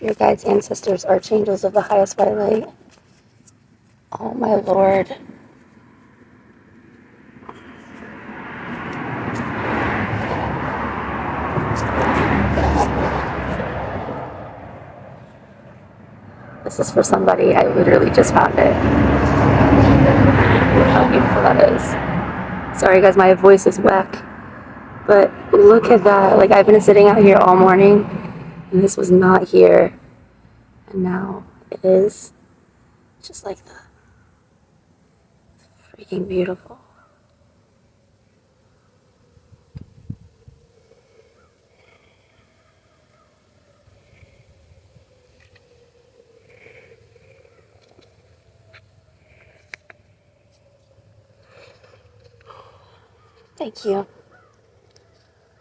Spirit guides, ancestors, archangels of the highest white light. Oh my Lord. This is for somebody. I literally just found it. Look how beautiful that is. Sorry guys, my voice is whack. But look at that. Like, I've been sitting out here all morning and this was not here. And now it is. Just like that. It's freaking beautiful. Thank you.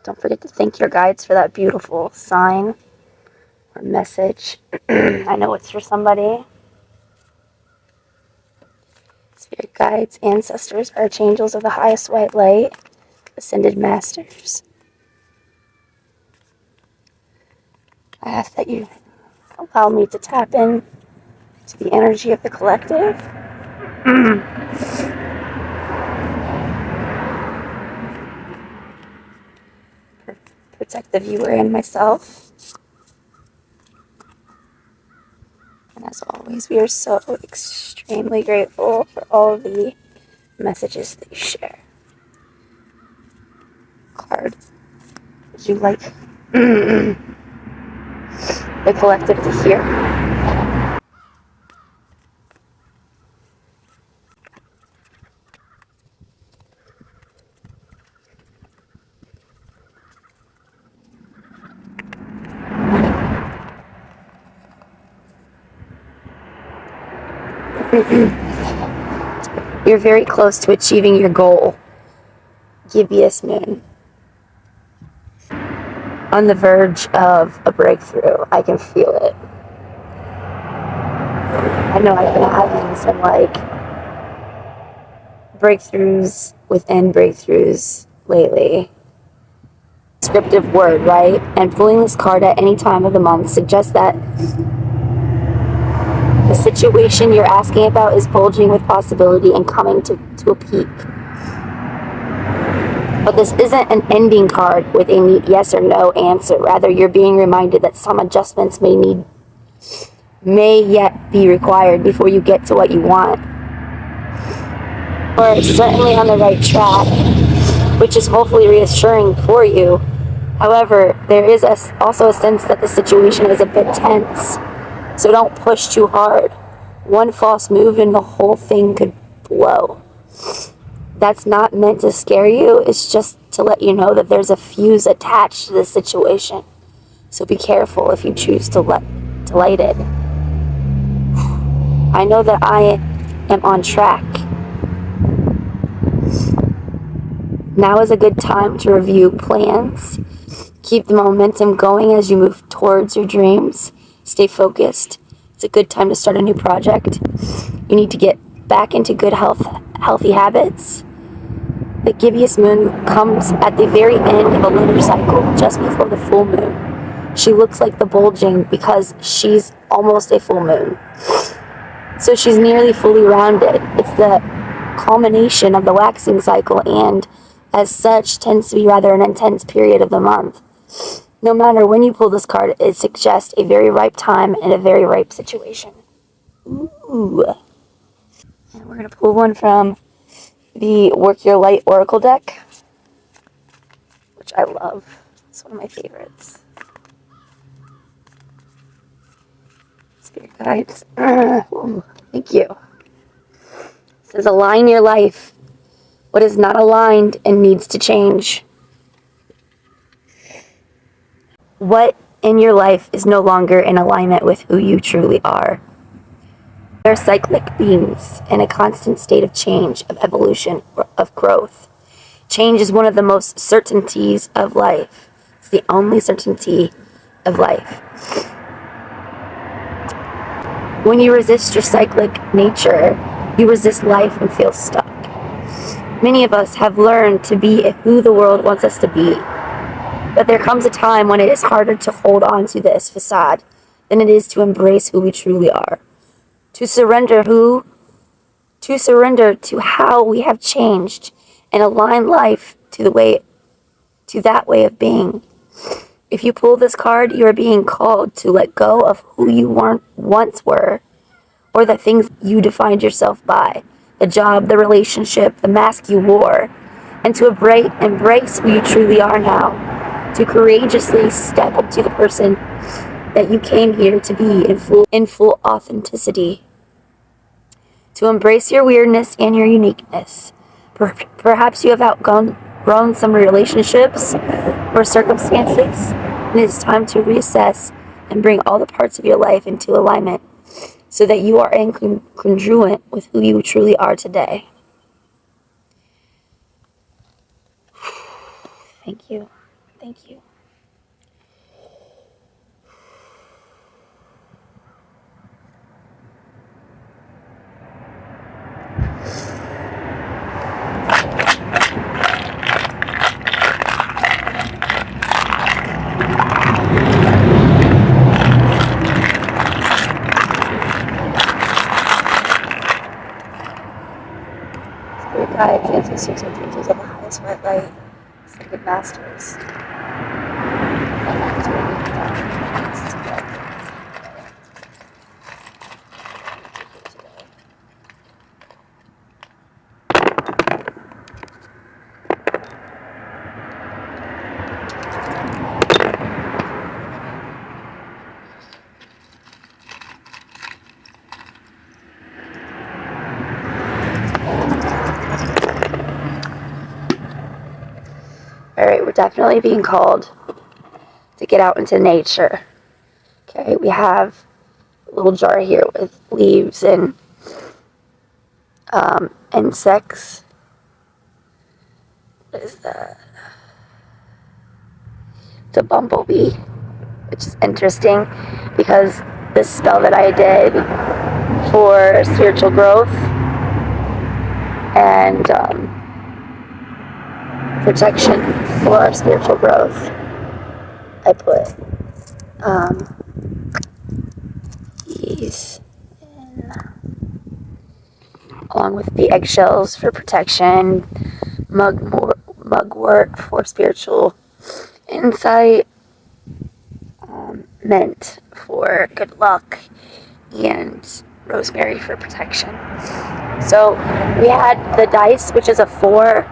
Don't forget to thank your guides for that beautiful sign or message. I know it's for somebody. Spirit guides, ancestors, archangels of the highest white light, ascended masters. I ask that you allow me to tap in to the energy of the collective. Protect the viewer and myself. And as always, we are so extremely grateful for all of the messages that you share. Card, would you like the collective to hear? You're very close to achieving your goal, gibbous moon. On the verge of a breakthrough. I can feel it. I know I've been having some breakthroughs within breakthroughs lately. Descriptive word, right? And pulling this card at any time of the month suggests that the situation you're asking about is bulging with possibility and coming to a peak. But this isn't an ending card with a neat yes or no answer. Rather, you're being reminded that some adjustments may yet be required before you get to what you want. Or certainly on the right track, which is hopefully reassuring for you. However, there is also a sense that the situation is a bit tense. So don't push too hard. One false move and the whole thing could blow. That's not meant to scare you. It's just to let you know that there's a fuse attached to this situation. So be careful if you choose to light it. I know that I am on track. Now is a good time to review plans. Keep the momentum going as you move towards your dreams. Stay focused. It's a good time to start a new project. You need to get back into good healthy habits. The gibbous moon comes at the very end of a lunar cycle, just before the full moon. She looks like the bulging because she's almost a full moon. So she's nearly fully rounded. It's the culmination of the waxing cycle and, as such, tends to be rather an intense period of the month. No matter when you pull this card, it suggests a very ripe time and a very ripe situation. Ooh. And we're going to pull one from the Work Your Light Oracle deck, which I love. It's one of my favorites. Spirit guides. Ooh, thank you. It says, align your life. What is not aligned and needs to change. What in your life is no longer in alignment with who you truly are. We are cyclic beings in a constant state of change, of evolution, of growth. Change is one of the most certainties of life. It's the only certainty of life. When you resist your cyclic nature, you resist life and feel stuck. Many of us have learned to be who the world wants us to be. But there comes a time when it is harder to hold on to this facade than it is to embrace who we truly are. To surrender to how we have changed and align life to that way of being. If you pull this card, you are being called to let go of who you once were, or the things you defined yourself by, the job, the relationship, the mask you wore, and to embrace who you truly are now, to courageously step into the person that you came here to be in full authenticity, to embrace your weirdness and your uniqueness. Perhaps you have outgrown some relationships or circumstances, and it is time to reassess and bring all the parts of your life into alignment so that you are congruent with who you truly are today. Thank you. Thank you. Spirit guides, ancestors, and angels of the highest white light, sacred masters. Alright, we're definitely being called to get out into nature. Okay, we have a little jar here with leaves and insects. What is that? It's a bumblebee, which is interesting because this spell that I did for spiritual growth and protection for our spiritual growth, I put these in, along with the eggshells for protection, mugwort for spiritual insight, mint for good luck, and rosemary for protection. So we had the dice, which is a 4,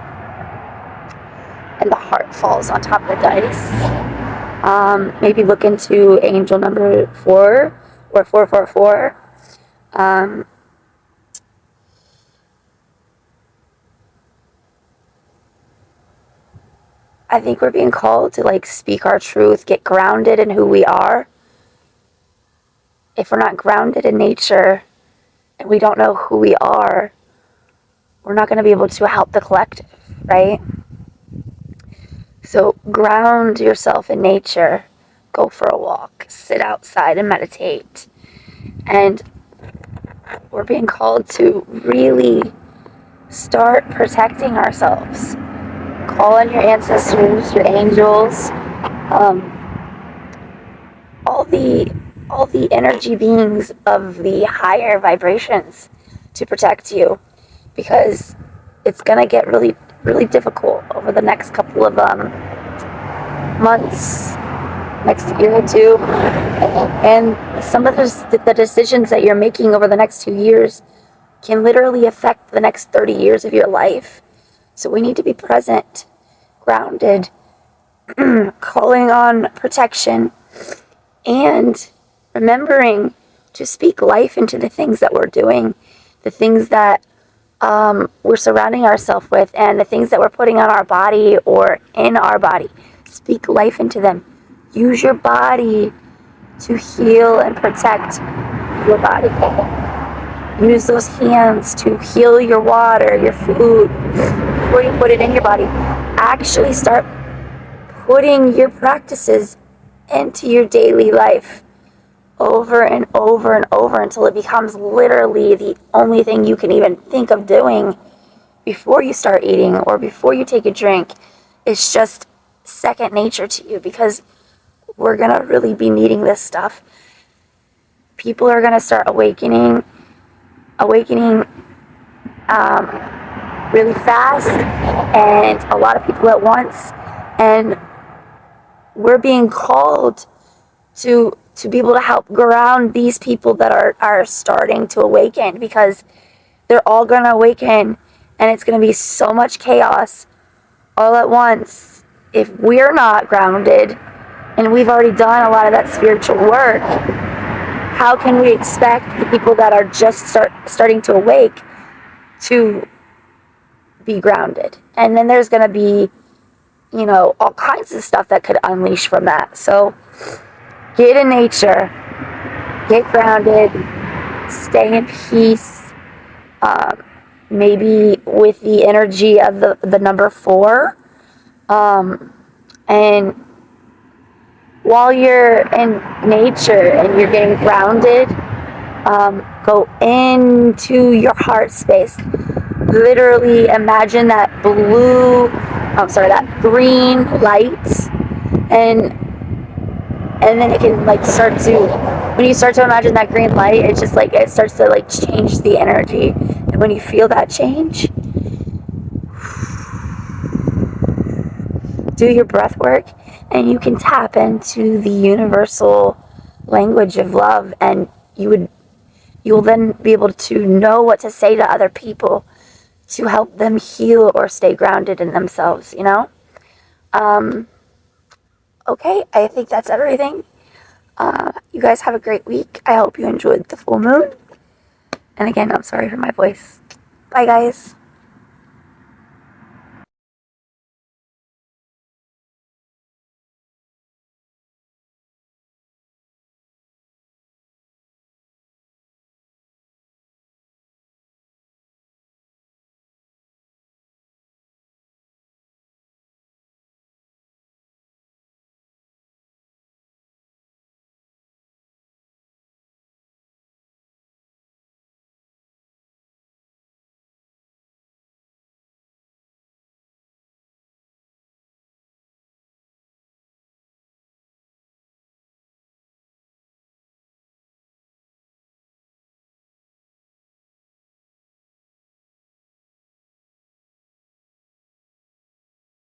and the heart falls on top of the dice. Maybe look into angel number 4 or 444. I think we're being called to speak our truth, get grounded in who we are. If we're not grounded in nature and we don't know who we are, we're not going to be able to help the collective, right? So ground yourself in nature, go for a walk, sit outside and meditate. And we're being called to really start protecting ourselves. Call on your ancestors, your angels, all the energy beings of the higher vibrations to protect you, because it's gonna get really, really difficult over the next couple of months, next year or two, and some of the decisions that you're making over the next 2 years can literally affect the next 30 years of your life. So we need to be present, grounded, calling on protection, and remembering to speak life into the things that we're doing, the things that we're surrounding ourselves with, and the things that we're putting on our body or in our body. Speak life into them. Use your body to heal and protect your body. Use those hands to heal your water, your food, before you put it in your body. Actually start putting your practices into your daily life over and over and over until it becomes literally the only thing you can even think of doing before you start eating or before you take a drink. It's just second nature to you, because we're going to really be needing this stuff. people are going to start awakening really fast, and a lot of people at once, and we're being called to be able to help ground these people that are starting to awaken, because they're all going to awaken, and it's going to be so much chaos all at once if we're not grounded, and we've already done a lot of that spiritual work. How can we expect the people that are just starting to awake to be grounded? And then there's going to be, all kinds of stuff that could unleash from that. So get in nature, get grounded, stay in peace, maybe with the energy of the number 4. And while you're in nature and you're getting grounded, go into your heart space. Literally imagine that that green light, and then it can when you start to imagine that green light, it's just it starts to change the energy. And when you feel that change, do your breath work, and you can tap into the universal language of love, and you will then be able to know what to say to other people to help them heal or stay grounded in themselves, Okay, I think that's everything. You guys have a great week. I hope you enjoyed the full moon. And again, I'm sorry for my voice. Bye, guys.